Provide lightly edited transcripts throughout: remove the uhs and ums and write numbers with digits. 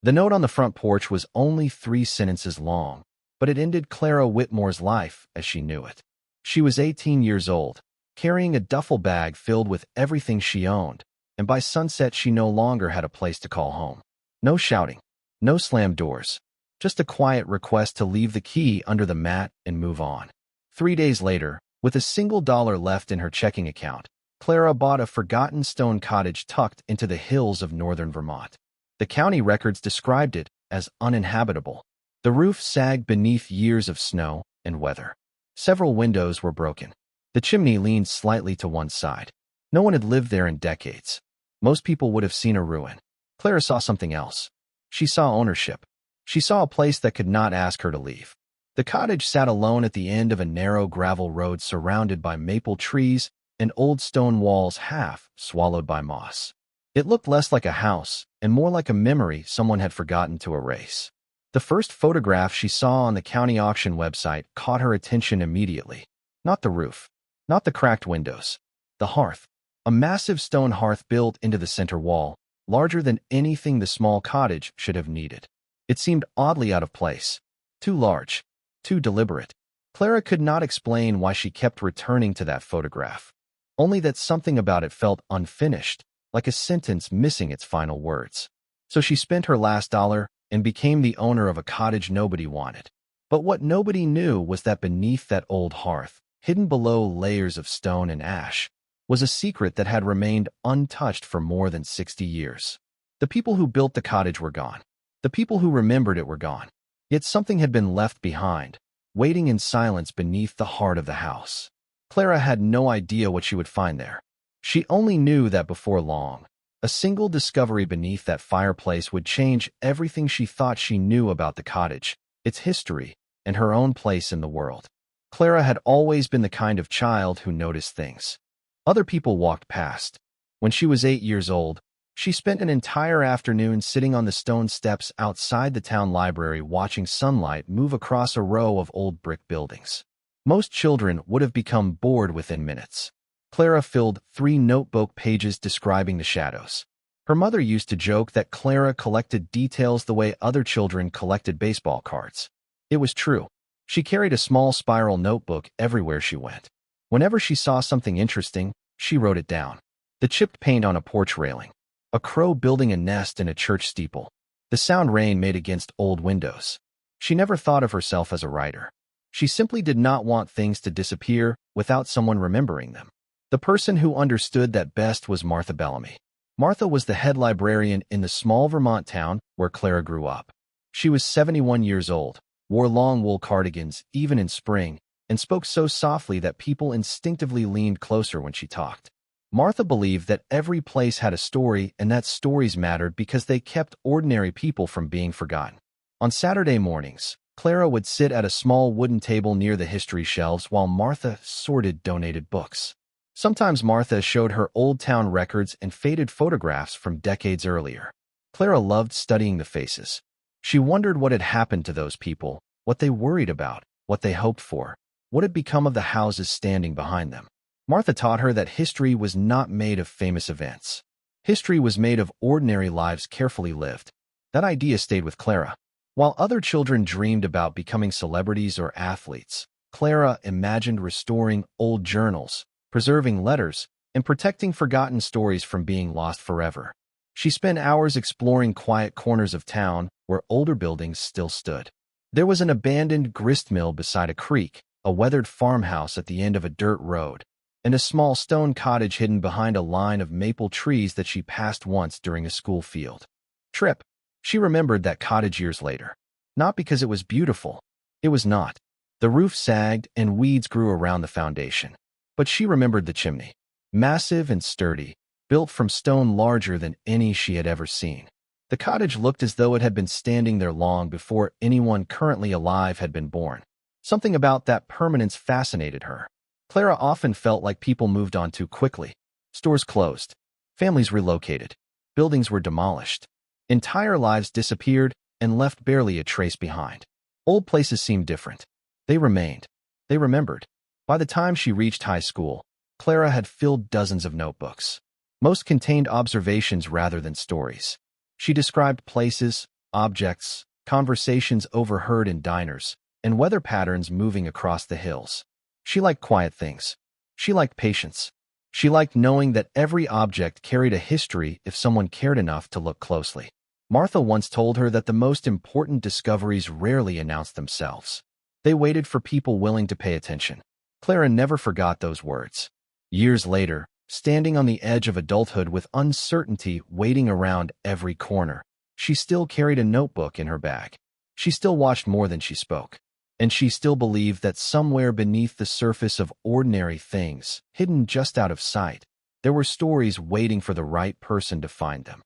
The note on the front porch was only 3 sentences long, but it ended Clara Whitmore's life as she knew it. She was 18 years old, carrying a duffel bag filled with everything she owned, and by sunset she no longer had a place to call home. No shouting, no slammed doors, just a quiet request to leave the key under the mat and move on. 3 days later, with a single dollar left in her checking account, Clara bought a forgotten stone cottage tucked into the hills of northern Vermont. The county records described it as uninhabitable. The roof sagged beneath years of snow and weather. Several windows were broken. The chimney leaned slightly to one side. No one had lived there in decades. Most people would have seen a ruin. Clara saw something else. She saw ownership. She saw a place that could not ask her to leave. The cottage sat alone at the end of a narrow gravel road surrounded by maple trees and old stone walls half swallowed by moss. It looked less like a house and more like a memory someone had forgotten to erase. The first photograph she saw on the county auction website caught her attention immediately. Not the roof, not the cracked windows. The hearth. A massive stone hearth built into the center wall, larger than anything the small cottage should have needed. It seemed oddly out of place. Too large. Too deliberate. Clara could not explain why she kept returning to that photograph. Only that something about it felt unfinished, like a sentence missing its final words. So she spent her last dollar and became the owner of a cottage nobody wanted. But what nobody knew was that beneath that old hearth, hidden below layers of stone and ash, was a secret that had remained untouched for more than 60 years. The people who built the cottage were gone. The people who remembered it were gone. Yet something had been left behind, waiting in silence beneath the heart of the house. Clara had no idea what she would find there. She only knew that before long, a single discovery beneath that fireplace would change everything she thought she knew about the cottage, its history, and her own place in the world. Clara had always been the kind of child who noticed things. Other people walked past. When she was 8 years old, she spent an entire afternoon sitting on the stone steps outside the town library watching sunlight move across a row of old brick buildings. Most children would have become bored within minutes. Clara filled 3 notebook pages describing the shadows. Her mother used to joke that Clara collected details the way other children collected baseball cards. It was true. She carried a small spiral notebook everywhere she went. Whenever she saw something interesting, she wrote it down. The chipped paint on a porch railing. A crow building a nest in a church steeple. The sound rain made against old windows. She never thought of herself as a writer. She simply did not want things to disappear without someone remembering them. The person who understood that best was Martha Bellamy. Martha was the head librarian in the small Vermont town where Clara grew up. She was 71 years old, wore long wool cardigans even in spring, and spoke so softly that people instinctively leaned closer when she talked. Martha believed that every place had a story and that stories mattered because they kept ordinary people from being forgotten. On Saturday mornings, Clara would sit at a small wooden table near the history shelves while Martha sorted donated books. Sometimes Martha showed her old town records and faded photographs from decades earlier. Clara loved studying the faces. She wondered what had happened to those people, what they worried about, what they hoped for, what had become of the houses standing behind them. Martha taught her that history was not made of famous events. History was made of ordinary lives carefully lived. That idea stayed with Clara. While other children dreamed about becoming celebrities or athletes, Clara imagined restoring old journals, preserving letters, and protecting forgotten stories from being lost forever. She spent hours exploring quiet corners of town where older buildings still stood. There was an abandoned grist mill beside a creek, a weathered farmhouse at the end of a dirt road, and a small stone cottage hidden behind a line of maple trees that she passed once during a school field trip. She remembered that cottage years later. Not because it was beautiful. It was not. The roof sagged and weeds grew around the foundation. But she remembered the chimney. Massive and sturdy, built from stone larger than any she had ever seen. The cottage looked as though it had been standing there long before anyone currently alive had been born. Something about that permanence fascinated her. Clara often felt like people moved on too quickly. Stores closed. Families relocated. Buildings were demolished. Entire lives disappeared and left barely a trace behind. Old places seemed different. They remained. They remembered. By the time she reached high school, Clara had filled dozens of notebooks. Most contained observations rather than stories. She described places, objects, conversations overheard in diners, and weather patterns moving across the hills. She liked quiet things. She liked patience. She liked knowing that every object carried a history if someone cared enough to look closely. Martha once told her that the most important discoveries rarely announced themselves. They waited for people willing to pay attention. Clara never forgot those words. Years later, standing on the edge of adulthood with uncertainty waiting around every corner, she still carried a notebook in her bag. She still watched more than she spoke. And she still believed that somewhere beneath the surface of ordinary things, hidden just out of sight, there were stories waiting for the right person to find them.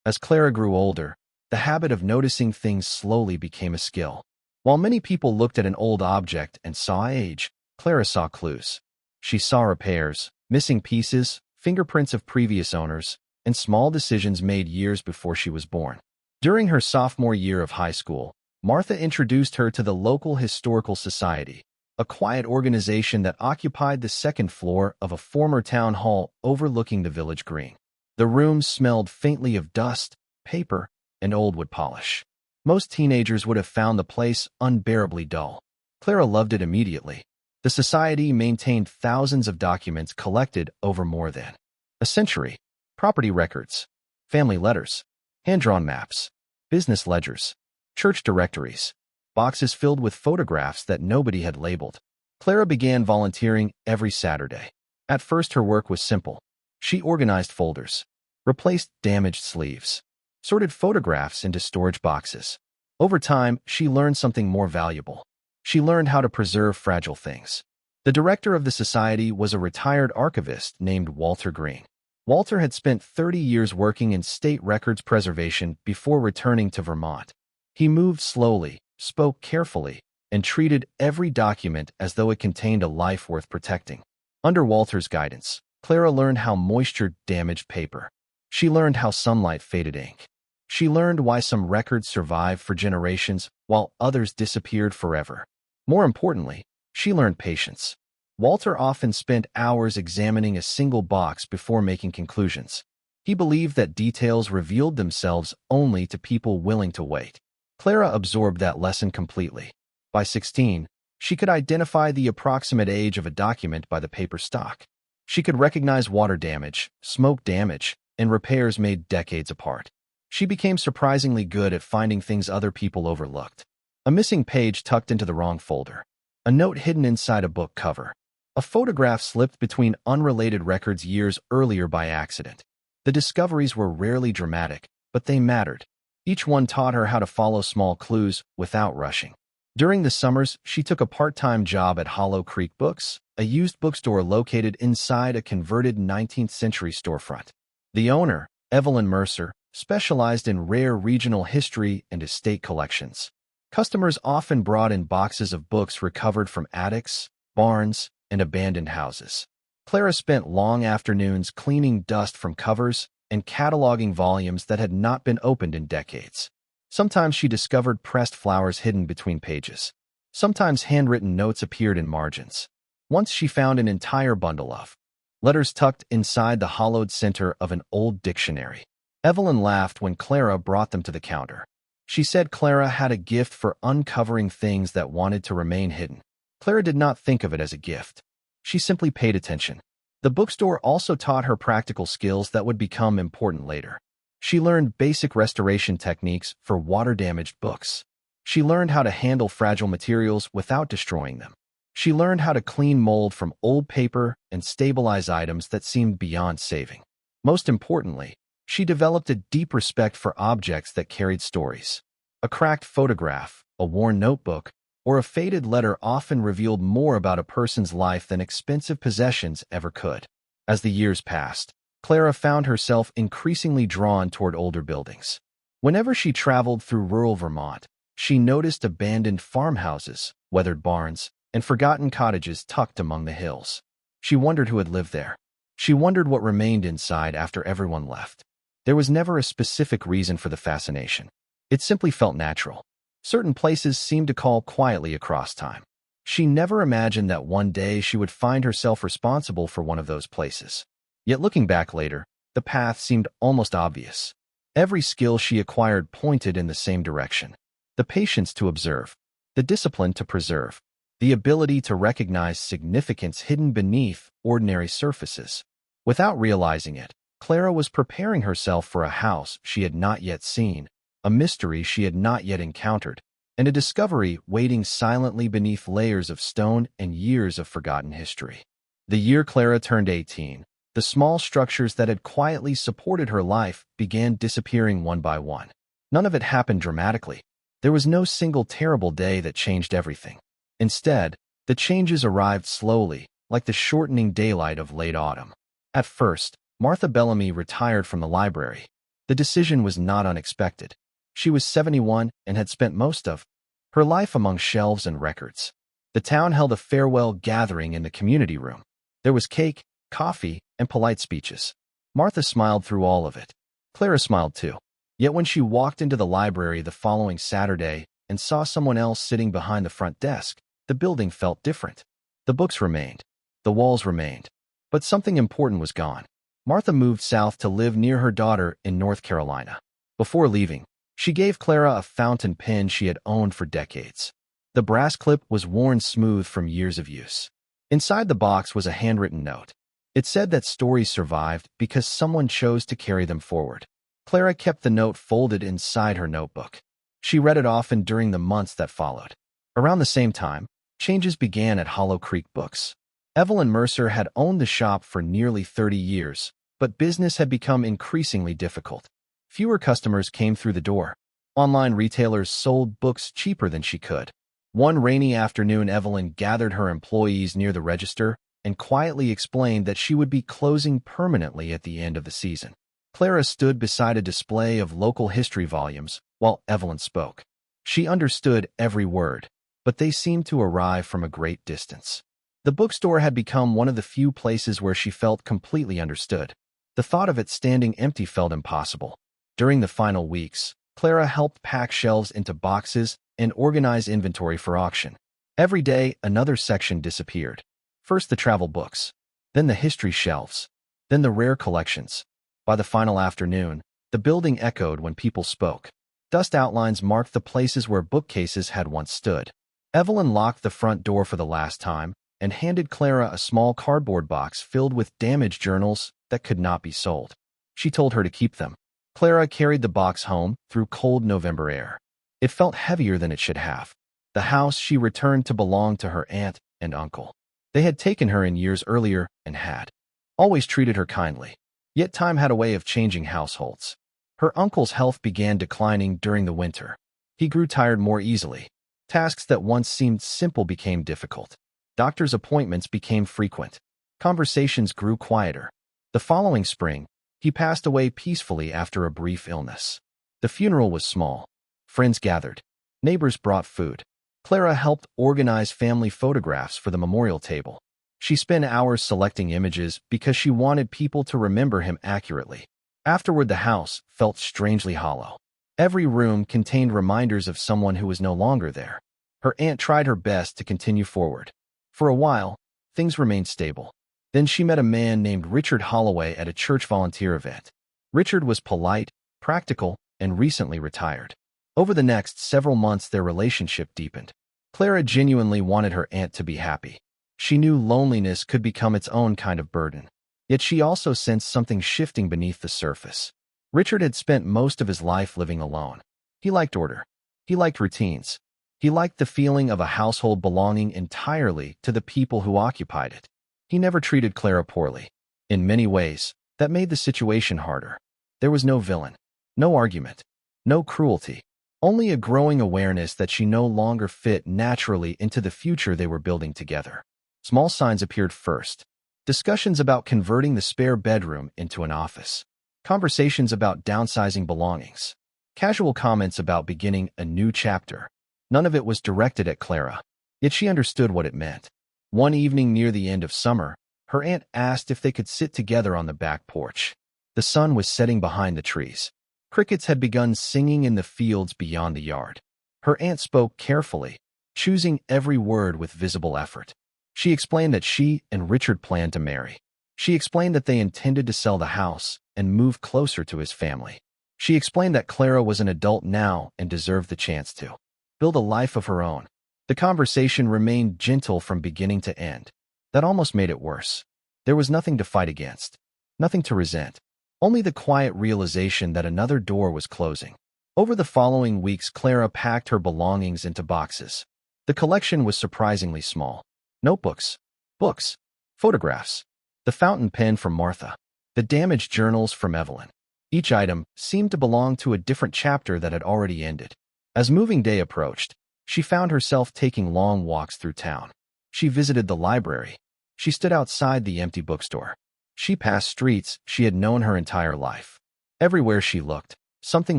As Clara grew older, the habit of noticing things slowly became a skill. While many people looked at an old object and saw age, Clara saw clues. She saw repairs, missing pieces, fingerprints of previous owners, and small decisions made years before she was born. During her sophomore year of high school, Martha introduced her to the local historical society, a quiet organization that occupied the second floor of a former town hall overlooking the village green. The rooms smelled faintly of dust, paper, and old wood polish. Most teenagers would have found the place unbearably dull. Clara loved it immediately. The society maintained thousands of documents collected over more than a century. Property records, family letters, hand-drawn maps, business ledgers, church directories, boxes filled with photographs that nobody had labeled. Clara began volunteering every Saturday. At first, her work was simple. She organized folders, replaced damaged sleeves, sorted photographs into storage boxes. Over time, she learned something more valuable. She learned how to preserve fragile things. The director of the society was a retired archivist named Walter Green. Walter had spent 30 years working in state records preservation before returning to Vermont. He moved slowly, spoke carefully, and treated every document as though it contained a life worth protecting. Under Walter's guidance, Clara learned how moisture damaged paper. She learned how sunlight faded ink. She learned why some records survived for generations while others disappeared forever. More importantly, she learned patience. Walter often spent hours examining a single box before making conclusions. He believed that details revealed themselves only to people willing to wait. Clara absorbed that lesson completely. By 16, she could identify the approximate age of a document by the paper stock. She could recognize water damage, smoke damage, and repairs made decades apart. She became surprisingly good at finding things other people overlooked. A missing page tucked into the wrong folder. A note hidden inside a book cover. A photograph slipped between unrelated records years earlier by accident. The discoveries were rarely dramatic, but they mattered. Each one taught her how to follow small clues without rushing. During the summers, she took a part-time job at Hollow Creek Books, a used bookstore located inside a converted 19th-century storefront. The owner, Evelyn Mercer, specialized in rare regional history and estate collections. Customers often brought in boxes of books recovered from attics, barns, and abandoned houses. Clara spent long afternoons cleaning dust from covers and cataloging volumes that had not been opened in decades. Sometimes she discovered pressed flowers hidden between pages. Sometimes handwritten notes appeared in margins. Once she found an entire bundle of letters tucked inside the hollowed center of an old dictionary. Evelyn laughed when Clara brought them to the counter. She said Clara had a gift for uncovering things that wanted to remain hidden. Clara did not think of it as a gift. She simply paid attention. The bookstore also taught her practical skills that would become important later. She learned basic restoration techniques for water-damaged books. She learned how to handle fragile materials without destroying them. She learned how to clean mold from old paper and stabilize items that seemed beyond saving. Most importantly, she developed a deep respect for objects that carried stories. A cracked photograph, a worn notebook, or a faded letter often revealed more about a person's life than expensive possessions ever could. As the years passed, Clara found herself increasingly drawn toward older buildings. Whenever she traveled through rural Vermont, she noticed abandoned farmhouses, weathered barns, and forgotten cottages tucked among the hills. She wondered who had lived there. She wondered what remained inside after everyone left. There was never a specific reason for the fascination. It simply felt natural. Certain places seemed to call quietly across time. She never imagined that one day she would find herself responsible for one of those places. Yet looking back later, the path seemed almost obvious. Every skill she acquired pointed in the same direction. The patience to observe, the discipline to preserve, the ability to recognize significance hidden beneath ordinary surfaces. Without realizing it, Clara was preparing herself for a house she had not yet seen, a mystery she had not yet encountered, and a discovery waiting silently beneath layers of stone and years of forgotten history. The year Clara turned 18, the small structures that had quietly supported her life began disappearing one by one. None of it happened dramatically. There was no single terrible day that changed everything. Instead, the changes arrived slowly, like the shortening daylight of late autumn. At first, Martha Bellamy retired from the library. The decision was not unexpected. She was 71 and had spent most of her life among shelves and records. The town held a farewell gathering in the community room. There was cake, coffee, and polite speeches. Martha smiled through all of it. Clara smiled too. Yet when she walked into the library the following Saturday and saw someone else sitting behind the front desk, the building felt different. The books remained. The walls remained. But something important was gone. Martha moved south to live near her daughter in North Carolina. Before leaving, she gave Clara a fountain pen she had owned for decades. The brass clip was worn smooth from years of use. Inside the box was a handwritten note. It said that stories survived because someone chose to carry them forward. Clara kept the note folded inside her notebook. She read it often during the months that followed. Around the same time, changes began at Hollow Creek Books. Evelyn Mercer had owned the shop for nearly 30 years, but business had become increasingly difficult. Fewer customers came through the door. Online retailers sold books cheaper than she could. One rainy afternoon, Evelyn gathered her employees near the register and quietly explained that she would be closing permanently at the end of the season. Clara stood beside a display of local history volumes while Evelyn spoke. She understood every word, but they seemed to arrive from a great distance. The bookstore had become one of the few places where she felt completely understood. The thought of it standing empty felt impossible. During the final weeks, Clara helped pack shelves into boxes and organize inventory for auction. Every day, another section disappeared. First the travel books, then the history shelves, then the rare collections. By the final afternoon, the building echoed when people spoke. Dust outlines marked the places where bookcases had once stood. Evelyn locked the front door for the last time and handed Clara a small cardboard box filled with damaged journals that could not be sold. She told her to keep them. Clara carried the box home through cold November air. It felt heavier than it should have. The house she returned to belonged to her aunt and uncle. They had taken her in years earlier and had always treated her kindly. Yet time had a way of changing households. Her uncle's health began declining during the winter. He grew tired more easily. Tasks that once seemed simple became difficult. Doctor's appointments became frequent. Conversations grew quieter. The following spring, he passed away peacefully after a brief illness. The funeral was small. Friends gathered. Neighbors brought food. Clara helped organize family photographs for the memorial table. She spent hours selecting images because she wanted people to remember him accurately. Afterward, the house felt strangely hollow. Every room contained reminders of someone who was no longer there. Her aunt tried her best to continue forward. For a while, things remained stable. Then she met a man named Richard Holloway at a church volunteer event. Richard was polite, practical, and recently retired. Over the next several months, their relationship deepened. Clara genuinely wanted her aunt to be happy. She knew loneliness could become its own kind of burden. Yet she also sensed something shifting beneath the surface. Richard had spent most of his life living alone. He liked order. He liked routines. He liked the feeling of a household belonging entirely to the people who occupied it. He never treated Clara poorly. In many ways, that made the situation harder. There was no villain, no argument, no cruelty, only a growing awareness that she no longer fit naturally into the future they were building together. Small signs appeared first. Discussions about converting the spare bedroom into an office. Conversations about downsizing belongings. Casual comments about beginning a new chapter. None of it was directed at Clara, yet she understood what it meant. One evening near the end of summer, her aunt asked if they could sit together on the back porch. The sun was setting behind the trees. Crickets had begun singing in the fields beyond the yard. Her aunt spoke carefully, choosing every word with visible effort. She explained that she and Richard planned to marry. She explained that they intended to sell the house and move closer to his family. She explained that Clara was an adult now and deserved the chance to build a life of her own. The conversation remained gentle from beginning to end. That almost made it worse. There was nothing to fight against, nothing to resent, only the quiet realization that another door was closing. Over the following weeks, Clara packed her belongings into boxes. The collection was surprisingly small. Notebooks, books, photographs, the fountain pen from Martha, the damaged journals from Evelyn. Each item seemed to belong to a different chapter that had already ended. As moving day approached, she found herself taking long walks through town. She visited the library. She stood outside the empty bookstore. She passed streets she had known her entire life. Everywhere she looked, something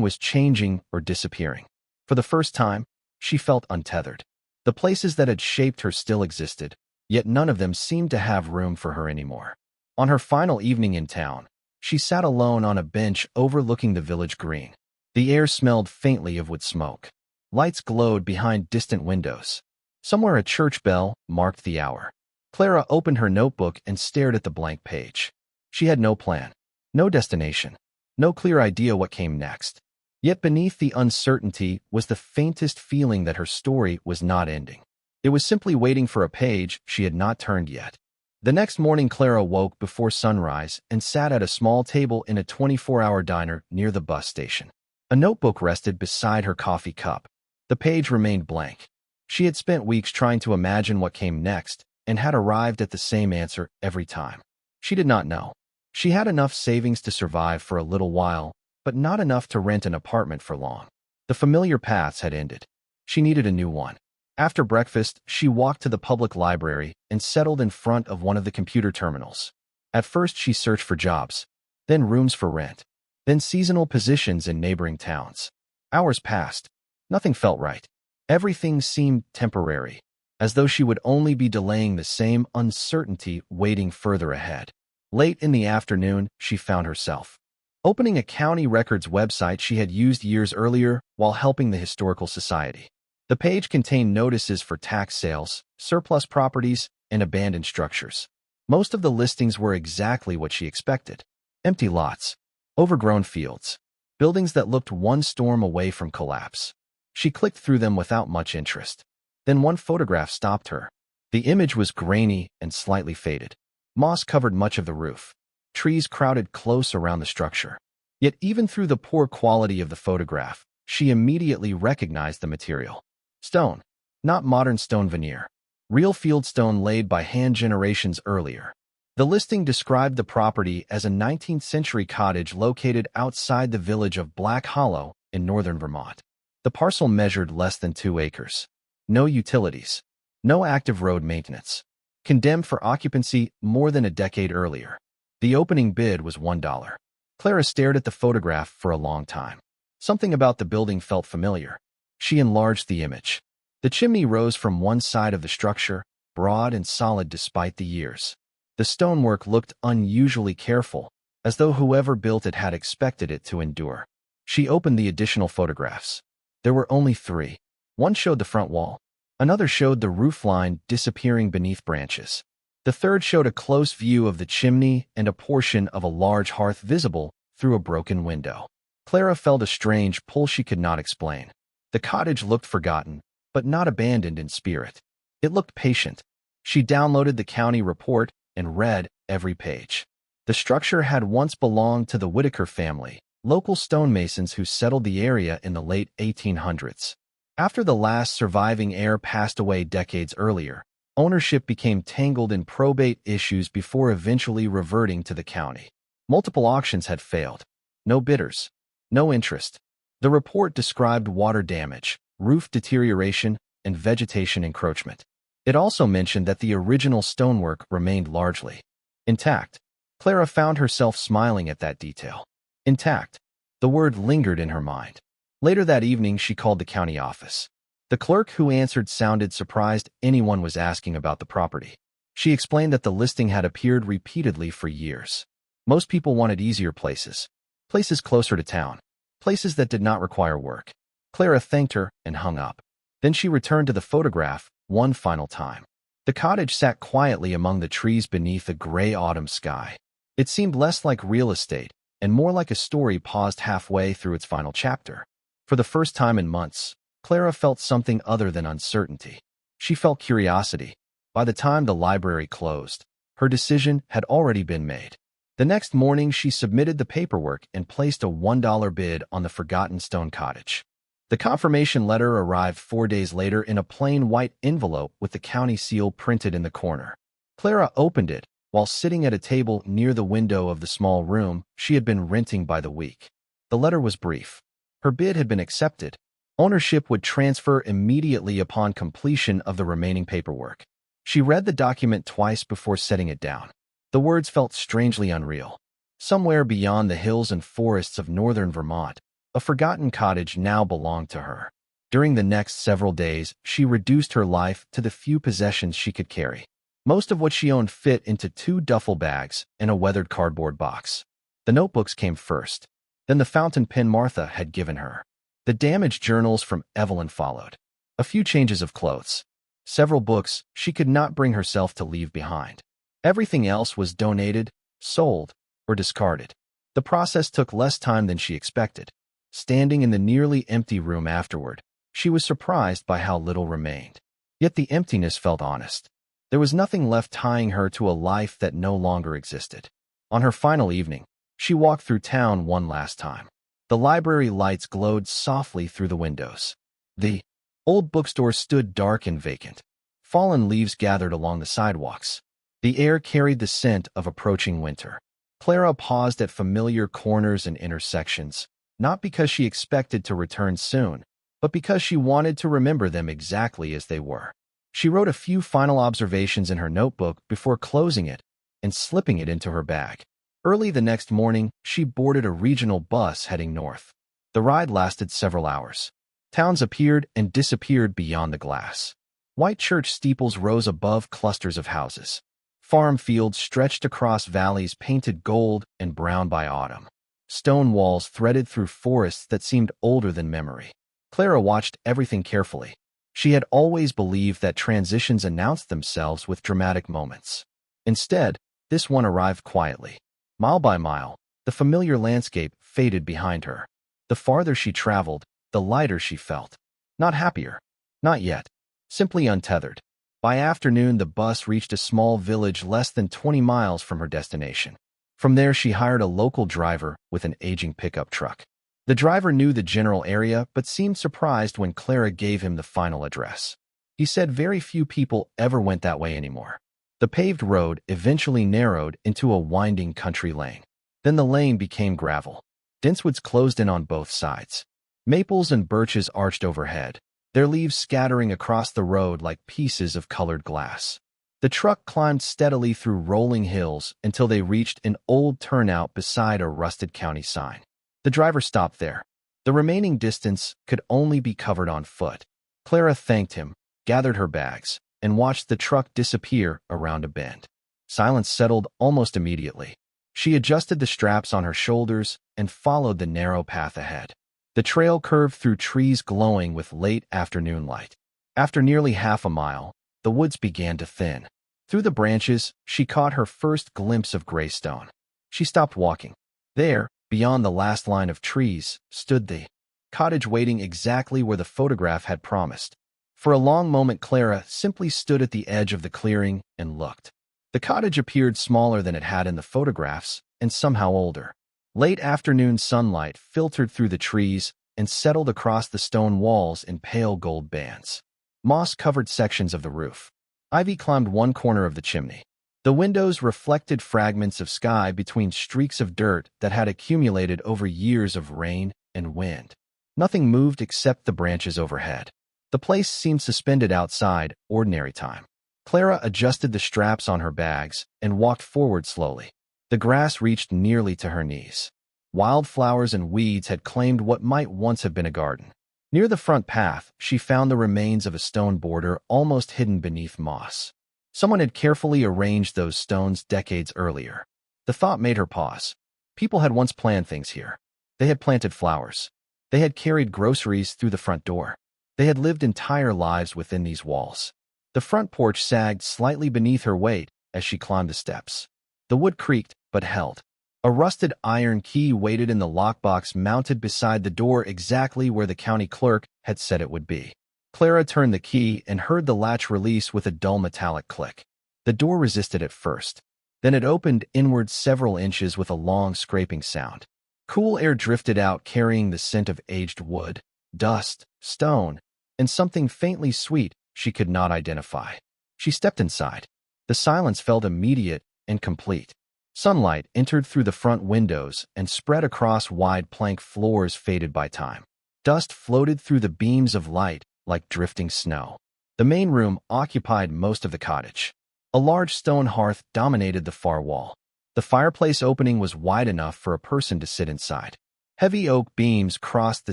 was changing or disappearing. For the first time, she felt untethered. The places that had shaped her still existed, yet none of them seemed to have room for her anymore. On her final evening in town, she sat alone on a bench overlooking the village green. The air smelled faintly of wood smoke. Lights glowed behind distant windows. Somewhere a church bell marked the hour. Clara opened her notebook and stared at the blank page. She had no plan, no destination, no clear idea what came next. Yet beneath the uncertainty was the faintest feeling that her story was not ending. It was simply waiting for a page she had not turned yet. The next morning, Clara woke before sunrise and sat at a small table in a 24-hour diner near the bus station. A notebook rested beside her coffee cup. The page remained blank. She had spent weeks trying to imagine what came next and had arrived at the same answer every time. She did not know. She had enough savings to survive for a little while, but not enough to rent an apartment for long. The familiar paths had ended. She needed a new one. After breakfast, she walked to the public library and settled in front of one of the computer terminals. At first, she searched for jobs, then rooms for rent, then seasonal positions in neighboring towns. Hours passed. Nothing felt right. Everything seemed temporary, as though she would only be delaying the same uncertainty waiting further ahead. Late in the afternoon, she found herself opening a county records website she had used years earlier while helping the Historical Society. The page contained notices for tax sales, surplus properties, and abandoned structures. Most of the listings were exactly what she expected. Empty lots, overgrown fields, buildings that looked one storm away from collapse. She clicked through them without much interest. Then one photograph stopped her. The image was grainy and slightly faded. Moss covered much of the roof. Trees crowded close around the structure. Yet even through the poor quality of the photograph, she immediately recognized the material. Stone. Not modern stone veneer. Real field stone laid by hand generations earlier. The listing described the property as a 19th-century cottage located outside the village of Black Hollow in northern Vermont. The parcel measured less than 2 acres. No utilities. No active road maintenance. Condemned for occupancy more than a decade earlier. The opening bid was $1. Clara stared at the photograph for a long time. Something about the building felt familiar. She enlarged the image. The chimney rose from one side of the structure, broad and solid despite the years. The stonework looked unusually careful, as though whoever built it had expected it to endure. She opened the additional photographs. There were only 3. One showed the front wall. Another showed the roofline disappearing beneath branches. The third showed a close view of the chimney and a portion of a large hearth visible through a broken window. Clara felt a strange pull she could not explain. The cottage looked forgotten, but not abandoned in spirit. It looked patient. She downloaded the county report and read every page. The structure had once belonged to the Whitaker family, local stonemasons who settled the area in the late 1800s. After the last surviving heir passed away decades earlier, ownership became tangled in probate issues before eventually reverting to the county. Multiple auctions had failed. No bidders. No interest. The report described water damage, roof deterioration, and vegetation encroachment. It also mentioned that the original stonework remained largely intact. Clara found herself smiling at that detail. Intact. The word lingered in her mind. Later that evening, she called the county office. The clerk who answered sounded surprised anyone was asking about the property. She explained that the listing had appeared repeatedly for years. Most people wanted easier places. Places closer to town. Places that did not require work. Clara thanked her and hung up. Then she returned to the photograph one final time. The cottage sat quietly among the trees beneath a gray autumn sky. It seemed less like real estate and more like a story paused halfway through its final chapter. For the first time in months, Clara felt something other than uncertainty. She felt curiosity. By the time the library closed, her decision had already been made. The next morning, she submitted the paperwork and placed a $1 bid on the forgotten stone cottage. The confirmation letter arrived 4 days later in a plain white envelope with the county seal printed in the corner. Clara opened it while sitting at a table near the window of the small room she had been renting by the week. The letter was brief. Her bid had been accepted. Ownership would transfer immediately upon completion of the remaining paperwork. She read the document twice before setting it down. The words felt strangely unreal. Somewhere beyond the hills and forests of northern Vermont, a forgotten cottage now belonged to her. During the next several days, she reduced her life to the few possessions she could carry. Most of what she owned fit into 2 duffel bags and a weathered cardboard box. The notebooks came first, then the fountain pen Martha had given her. The damaged journals from Evelyn followed. A few changes of clothes. Several books she could not bring herself to leave behind. Everything else was donated, sold, or discarded. The process took less time than she expected. Standing in the nearly empty room afterward, she was surprised by how little remained. Yet the emptiness felt honest. There was nothing left tying her to a life that no longer existed. On her final evening, she walked through town one last time. The library lights glowed softly through the windows. The old bookstore stood dark and vacant. Fallen leaves gathered along the sidewalks. The air carried the scent of approaching winter. Clara paused at familiar corners and intersections, not because she expected to return soon, but because she wanted to remember them exactly as they were. She wrote a few final observations in her notebook before closing it and slipping it into her bag. Early the next morning, she boarded a regional bus heading north. The ride lasted several hours. Towns appeared and disappeared beyond the glass. White church steeples rose above clusters of houses. Farm fields stretched across valleys painted gold and brown by autumn. Stone walls threaded through forests that seemed older than memory. Clara watched everything carefully. She had always believed that transitions announced themselves with dramatic moments. Instead, this one arrived quietly. Mile by mile, the familiar landscape faded behind her. The farther she traveled, the lighter she felt. Not happier. Not yet. Simply untethered. By afternoon, the bus reached a small village less than 20 miles from her destination. From there, she hired a local driver with an aging pickup truck. The driver knew the general area but seemed surprised when Clara gave him the final address. He said very few people ever went that way anymore. The paved road eventually narrowed into a winding country lane. Then the lane became gravel. Dense woods closed in on both sides. Maples and birches arched overhead, their leaves scattering across the road like pieces of colored glass. The truck climbed steadily through rolling hills until they reached an old turnout beside a rusted county sign. The driver stopped there. The remaining distance could only be covered on foot. Clara thanked him, gathered her bags, and watched the truck disappear around a bend. Silence settled almost immediately. She adjusted the straps on her shoulders and followed the narrow path ahead. The trail curved through trees glowing with late afternoon light. After nearly half a mile, the woods began to thin. Through the branches, she caught her first glimpse of gray stone. She stopped walking. There, beyond the last line of trees, stood the cottage waiting exactly where the photograph had promised. For a long moment, Clara simply stood at the edge of the clearing and looked. The cottage appeared smaller than it had in the photographs and somehow older. Late afternoon sunlight filtered through the trees and settled across the stone walls in pale gold bands. Moss covered sections of the roof. Ivy climbed one corner of the chimney. The windows reflected fragments of sky between streaks of dirt that had accumulated over years of rain and wind. Nothing moved except the branches overhead. The place seemed suspended outside ordinary time. Clara adjusted the straps on her bags and walked forward slowly. The grass reached nearly to her knees. Wildflowers and weeds had claimed what might once have been a garden. Near the front path, she found the remains of a stone border almost hidden beneath moss. Someone had carefully arranged those stones decades earlier. The thought made her pause. People had once planned things here. They had planted flowers. They had carried groceries through the front door. They had lived entire lives within these walls. The front porch sagged slightly beneath her weight as she climbed the steps. The wood creaked, but held. A rusted iron key waited in the lockbox mounted beside the door exactly where the county clerk had said it would be. Clara turned the key and heard the latch release with a dull metallic click. The door resisted at first. Then it opened inward several inches with a long scraping sound. Cool air drifted out carrying the scent of aged wood, dust, stone, and something faintly sweet she could not identify. She stepped inside. The silence felt immediate and complete. Sunlight entered through the front windows and spread across wide plank floors faded by time. Dust floated through the beams of light like drifting snow. The main room occupied most of the cottage. A large stone hearth dominated the far wall. The fireplace opening was wide enough for a person to sit inside. Heavy oak beams crossed the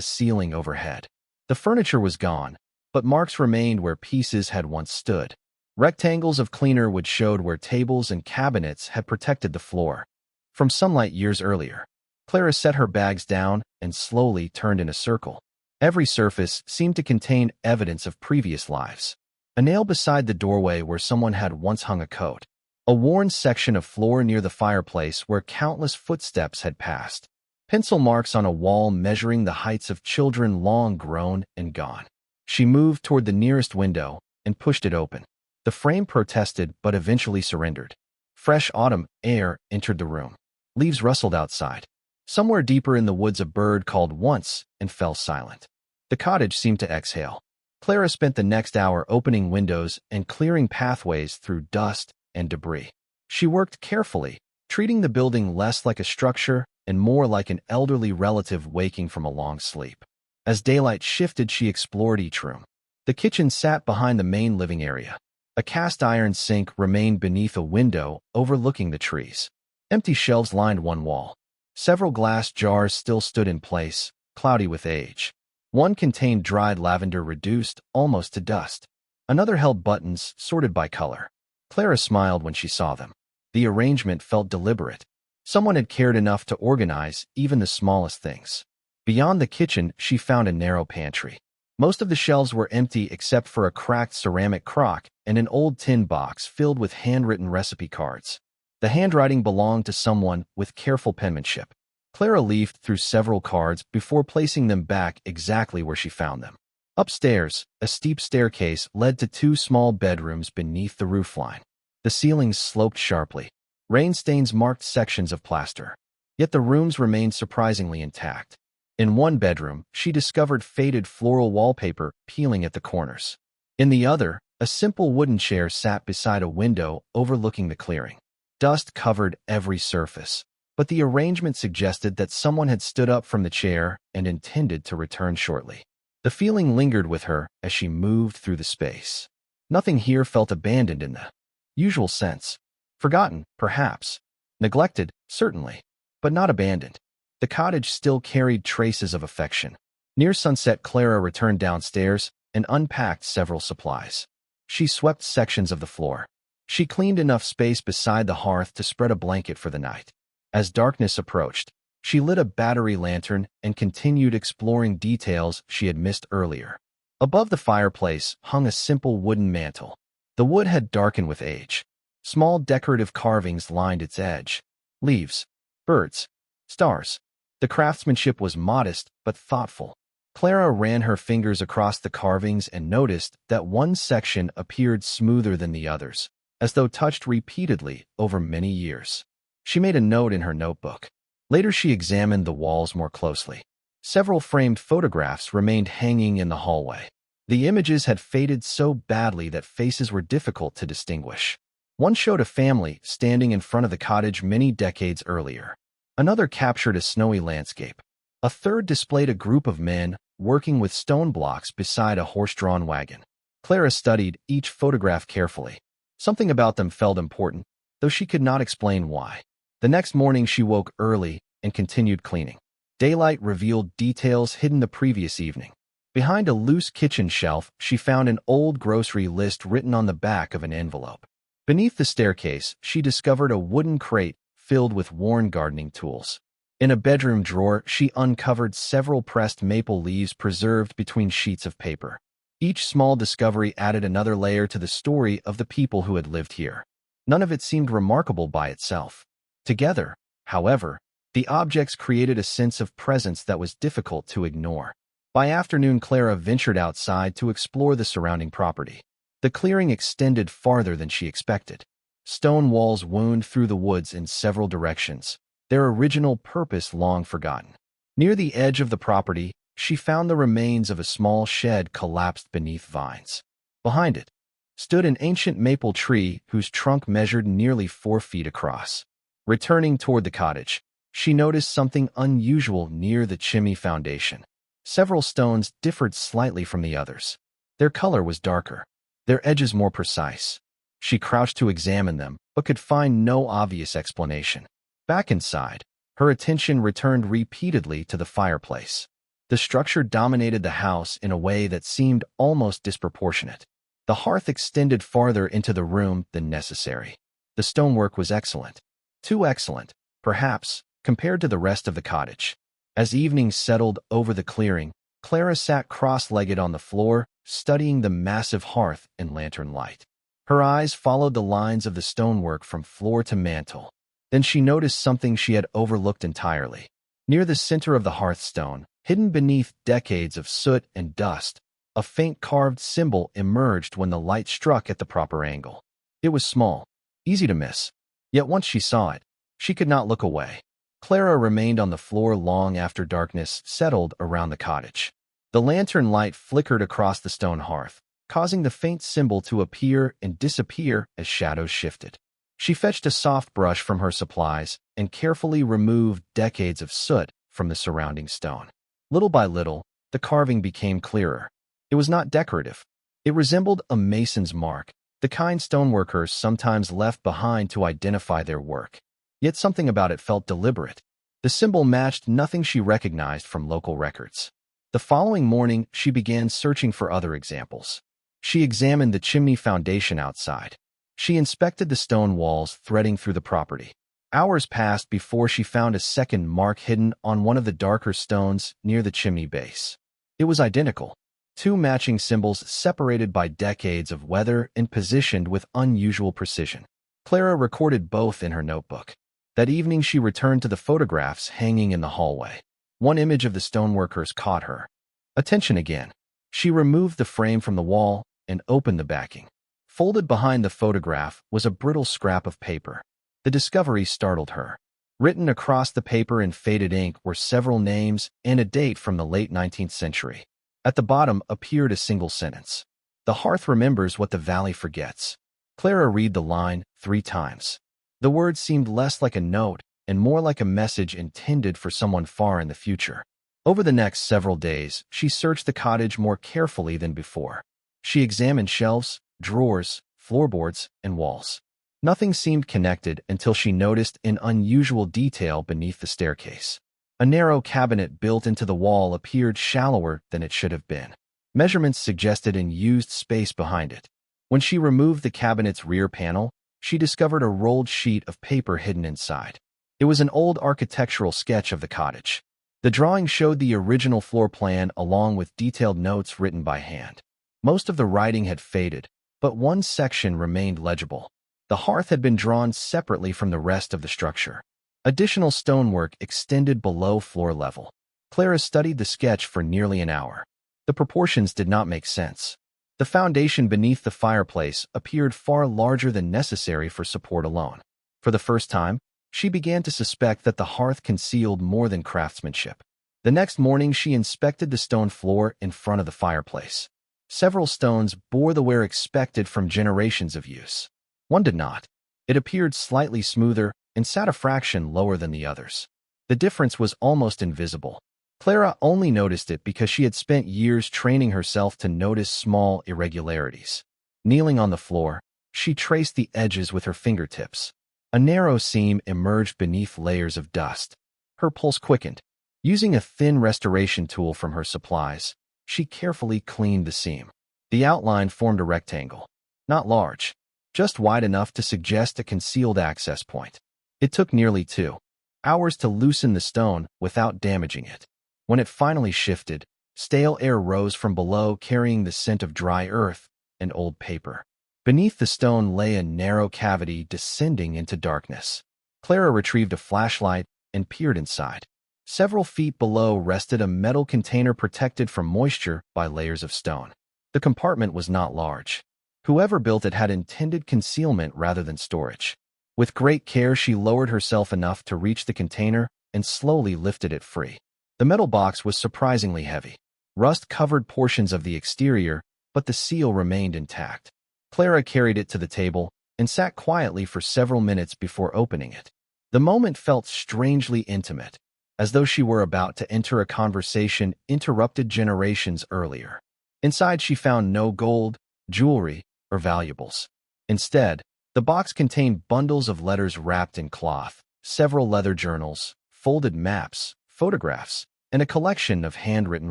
ceiling overhead. The furniture was gone, but marks remained where pieces had once stood. Rectangles of cleaner wood showed where tables and cabinets had protected the floor. From sunlight years earlier, Clara set her bags down and slowly turned in a circle. Every surface seemed to contain evidence of previous lives. A nail beside the doorway where someone had once hung a coat. A worn section of floor near the fireplace where countless footsteps had passed. Pencil marks on a wall measuring the heights of children long grown and gone. She moved toward the nearest window and pushed it open. The frame protested but eventually surrendered. Fresh autumn air entered the room. Leaves rustled outside. Somewhere deeper in the woods a bird called once and fell silent. The cottage seemed to exhale. Clara spent the next hour opening windows and clearing pathways through dust and debris. She worked carefully, treating the building less like a structure and more like an elderly relative waking from a long sleep. As daylight shifted, she explored each room. The kitchen sat behind the main living area. A cast-iron sink remained beneath a window overlooking the trees. Empty shelves lined one wall. Several glass jars still stood in place, cloudy with age. One contained dried lavender reduced almost to dust. Another held buttons sorted by color. Clara smiled when she saw them. The arrangement felt deliberate. Someone had cared enough to organize even the smallest things. Beyond the kitchen, she found a narrow pantry. Most of the shelves were empty except for a cracked ceramic crock and an old tin box filled with handwritten recipe cards. The handwriting belonged to someone with careful penmanship. Clara leafed through several cards before placing them back exactly where she found them. Upstairs, a steep staircase led to two small bedrooms beneath the roofline. The ceilings sloped sharply. Rain stains marked sections of plaster. Yet the rooms remained surprisingly intact. In one bedroom, she discovered faded floral wallpaper peeling at the corners. In the other, a simple wooden chair sat beside a window overlooking the clearing. Dust covered every surface, but the arrangement suggested that someone had stood up from the chair and intended to return shortly. The feeling lingered with her as she moved through the space. Nothing here felt abandoned in the usual sense. Forgotten, perhaps. Neglected, certainly, but not abandoned. The cottage still carried traces of affection. Near sunset, Clara returned downstairs and unpacked several supplies. She swept sections of the floor. She cleaned enough space beside the hearth to spread a blanket for the night. As darkness approached, she lit a battery lantern and continued exploring details she had missed earlier. Above the fireplace hung a simple wooden mantel. The wood had darkened with age. Small decorative carvings lined its edge. Leaves, birds, stars. The craftsmanship was modest but thoughtful. Clara ran her fingers across the carvings and noticed that one section appeared smoother than the others, as though touched repeatedly over many years. She made a note in her notebook. Later she examined the walls more closely. Several framed photographs remained hanging in the hallway. The images had faded so badly that faces were difficult to distinguish. One showed a family standing in front of the cottage many decades earlier. Another captured a snowy landscape. A third displayed a group of men working with stone blocks beside a horse-drawn wagon. Clara studied each photograph carefully. Something about them felt important, though she could not explain why. The next morning she woke early and continued cleaning. Daylight revealed details hidden the previous evening. Behind a loose kitchen shelf, she found an old grocery list written on the back of an envelope. Beneath the staircase, she discovered a wooden crate filled with worn gardening tools. In a bedroom drawer, she uncovered several pressed maple leaves preserved between sheets of paper. Each small discovery added another layer to the story of the people who had lived here. None of it seemed remarkable by itself. Together, However, the objects created a sense of presence that was difficult to ignore. By afternoon, Clara ventured outside to explore the surrounding property. The clearing extended farther than she expected. Stone walls wound through the woods in several directions, their original purpose long forgotten. Near the edge of the property, she found the remains of a small shed collapsed beneath vines. Behind it stood an ancient maple tree whose trunk measured nearly 4 feet across. Returning toward the cottage, she noticed something unusual near the chimney foundation. Several stones differed slightly from the others. Their color was darker, their edges more precise. She crouched to examine them, but could find no obvious explanation. Back inside, her attention returned repeatedly to the fireplace. The structure dominated the house in a way that seemed almost disproportionate. The hearth extended farther into the room than necessary. The stonework was excellent. Too excellent, perhaps, compared to the rest of the cottage. As evening settled over the clearing, Clara sat cross-legged on the floor, studying the massive hearth in lantern light. Her eyes followed the lines of the stonework from floor to mantel. Then she noticed something she had overlooked entirely. Near the center of the hearthstone, hidden beneath decades of soot and dust, a faint carved symbol emerged when the light struck at the proper angle. It was small, easy to miss. Yet once she saw it, she could not look away. Clara remained on the floor long after darkness settled around the cottage. The lantern light flickered across the stone hearth, causing the faint symbol to appear and disappear as shadows shifted. She fetched a soft brush from her supplies and carefully removed decades of soot from the surrounding stone. Little by little, the carving became clearer. It was not decorative. It resembled a mason's mark, the kind stoneworkers sometimes left behind to identify their work. Yet something about it felt deliberate. The symbol matched nothing she recognized from local records. The following morning, she began searching for other examples. She examined the chimney foundation outside. She inspected the stone walls threading through the property. Hours passed before she found a second mark hidden on one of the darker stones near the chimney base. It was identical. 2 matching symbols separated by decades of weather and positioned with unusual precision. Clara recorded both in her notebook. That evening she returned to the photographs hanging in the hallway. One image of the stoneworkers caught her attention again. She removed the frame from the wall and opened the backing. Folded behind the photograph was a brittle scrap of paper. The discovery startled her. Written across the paper in faded ink were several names and a date from the late 19th century. At the bottom appeared a single sentence. "The hearth remembers what the valley forgets." Clara read the line 3 times. The words seemed less like a note and more like a message intended for someone far in the future. Over the next several days, she searched the cottage more carefully than before. She examined shelves, drawers, floorboards, and walls. Nothing seemed connected until she noticed an unusual detail beneath the staircase. A narrow cabinet built into the wall appeared shallower than it should have been. Measurements suggested an used space behind it. When she removed the cabinet's rear panel, she discovered a rolled sheet of paper hidden inside. It was an old architectural sketch of the cottage. The drawing showed the original floor plan along with detailed notes written by hand. Most of the writing had faded, but one section remained legible. The hearth had been drawn separately from the rest of the structure. Additional stonework extended below floor level. Clara studied the sketch for nearly an hour. The proportions did not make sense. The foundation beneath the fireplace appeared far larger than necessary for support alone. For the first time, she began to suspect that the hearth concealed more than craftsmanship. The next morning, she inspected the stone floor in front of the fireplace. Several stones bore the wear expected from generations of use. One did not. It appeared slightly smoother and sat a fraction lower than the others. The difference was almost invisible. Clara only noticed it because she had spent years training herself to notice small irregularities. Kneeling on the floor, she traced the edges with her fingertips. A narrow seam emerged beneath layers of dust. Her pulse quickened. Using a thin restoration tool from her supplies, she carefully cleaned the seam. The outline formed a rectangle. Not large, just wide enough to suggest a concealed access point. It took nearly 2 hours to loosen the stone without damaging it. When it finally shifted, stale air rose from below carrying the scent of dry earth and old paper. Beneath the stone lay a narrow cavity descending into darkness. Clara retrieved a flashlight and peered inside. Several feet below rested a metal container protected from moisture by layers of stone. The compartment was not large. Whoever built it had intended concealment rather than storage. With great care, she lowered herself enough to reach the container and slowly lifted it free. The metal box was surprisingly heavy. Rust covered portions of the exterior, but the seal remained intact. Clara carried it to the table and sat quietly for several minutes before opening it. The moment felt strangely intimate, as though she were about to enter a conversation interrupted generations earlier. Inside, she found no gold, jewelry, or valuables. Instead, the box contained bundles of letters wrapped in cloth, several leather journals, folded maps, photographs, and a collection of handwritten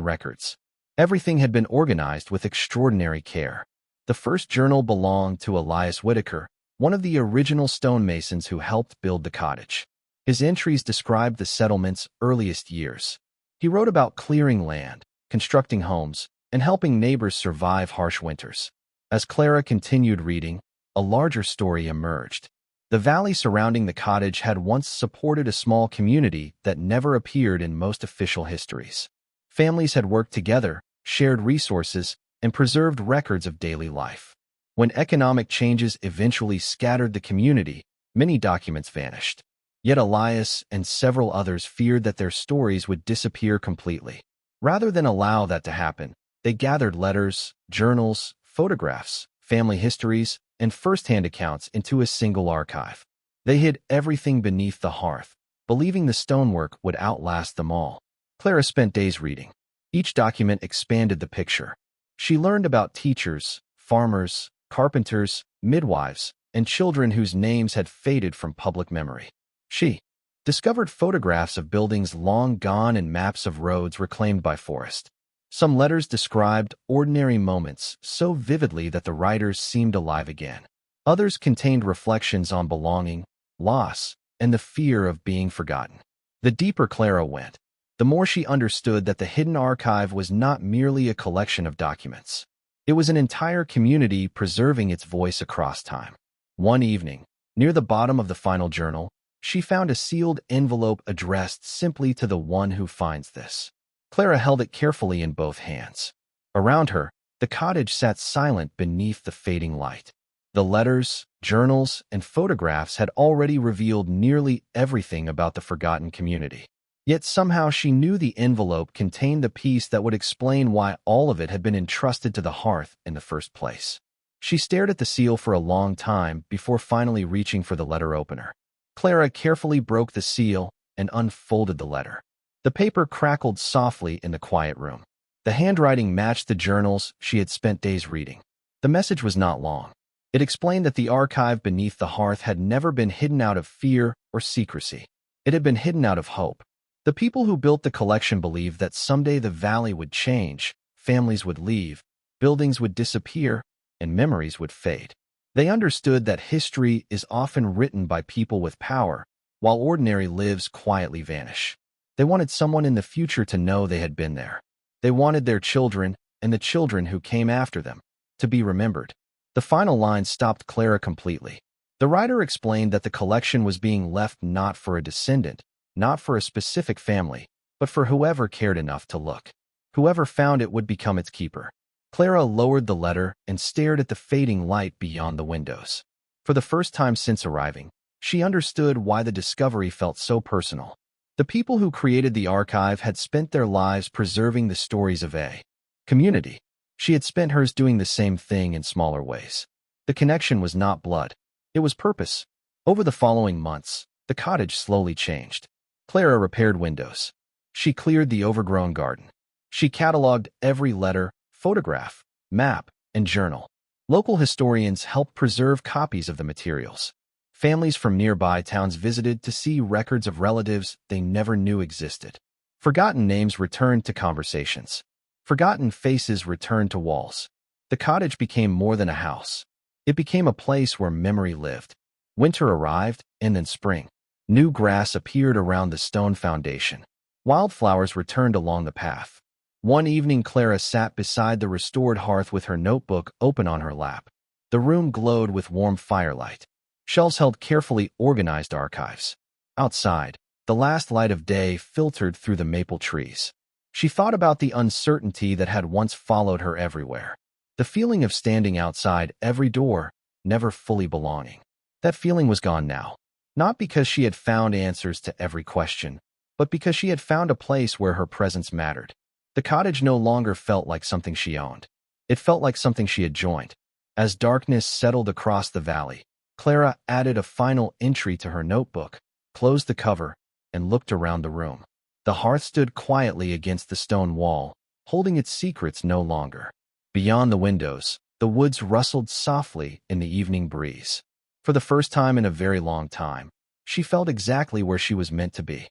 records. Everything had been organized with extraordinary care. The first journal belonged to Elias Whitaker, one of the original stonemasons who helped build the cottage. His entries described the settlement's earliest years. He wrote about clearing land, constructing homes, and helping neighbors survive harsh winters. As Clara continued reading, a larger story emerged. The valley surrounding the cottage had once supported a small community that never appeared in most official histories. Families had worked together, shared resources, and preserved records of daily life. When economic changes eventually scattered the community, many documents vanished. Yet Elias and several others feared that their stories would disappear completely. Rather than allow that to happen, they gathered letters, journals, photographs, family histories, and first-hand accounts into a single archive. They hid everything beneath the hearth, believing the stonework would outlast them all. Clara spent days reading. Each document expanded the picture. She learned about teachers, farmers, carpenters, midwives, and children whose names had faded from public memory. She discovered photographs of buildings long gone and maps of roads reclaimed by forest. Some letters described ordinary moments so vividly that the writers seemed alive again. Others contained reflections on belonging, loss, and the fear of being forgotten. The deeper Clara went, the more she understood that the hidden archive was not merely a collection of documents. It was an entire community preserving its voice across time. One evening, near the bottom of the final journal, she found a sealed envelope addressed simply to the one who finds this. Clara held it carefully in both hands. Around her, the cottage sat silent beneath the fading light. The letters, journals, and photographs had already revealed nearly everything about the forgotten community. Yet somehow she knew the envelope contained the piece that would explain why all of it had been entrusted to the hearth in the first place. She stared at the seal for a long time before finally reaching for the letter opener. Clara carefully broke the seal and unfolded the letter. The paper crackled softly in the quiet room. The handwriting matched the journals she had spent days reading. The message was not long. It explained that the archive beneath the hearth had never been hidden out of fear or secrecy. It had been hidden out of hope. The people who built the collection believed that someday the valley would change, families would leave, buildings would disappear, and memories would fade. They understood that history is often written by people with power, while ordinary lives quietly vanish. They wanted someone in the future to know they had been there. They wanted their children, and the children who came after them, to be remembered. The final line stopped Clara completely. The writer explained that the collection was being left not for a descendant, not for a specific family, but for whoever cared enough to look. Whoever found it would become its keeper. Clara lowered the letter and stared at the fading light beyond the windows. For the first time since arriving, she understood why the discovery felt so personal. The people who created the archive had spent their lives preserving the stories of a community. She had spent hers doing the same thing in smaller ways. The connection was not blood. It was purpose. Over the following months, the cottage slowly changed. Clara repaired windows. She cleared the overgrown garden. She cataloged every letter, photograph, map, and journal. Local historians helped preserve copies of the materials. Families from nearby towns visited to see records of relatives they never knew existed. Forgotten names returned to conversations. Forgotten faces returned to walls. The cottage became more than a house. It became a place where memory lived. Winter arrived, and then spring. New grass appeared around the stone foundation. Wildflowers returned along the path. One evening, Clara sat beside the restored hearth with her notebook open on her lap. The room glowed with warm firelight. Shelves held carefully organized archives. Outside, the last light of day filtered through the maple trees. She thought about the uncertainty that had once followed her everywhere. The feeling of standing outside every door, never fully belonging. That feeling was gone now. Not because she had found answers to every question, but because she had found a place where her presence mattered. The cottage no longer felt like something she owned. It felt like something she had joined. As darkness settled across the valley, Clara added a final entry to her notebook, closed the cover, and looked around the room. The hearth stood quietly against the stone wall, holding its secrets no longer. Beyond the windows, the woods rustled softly in the evening breeze. For the first time in a very long time, she felt exactly where she was meant to be.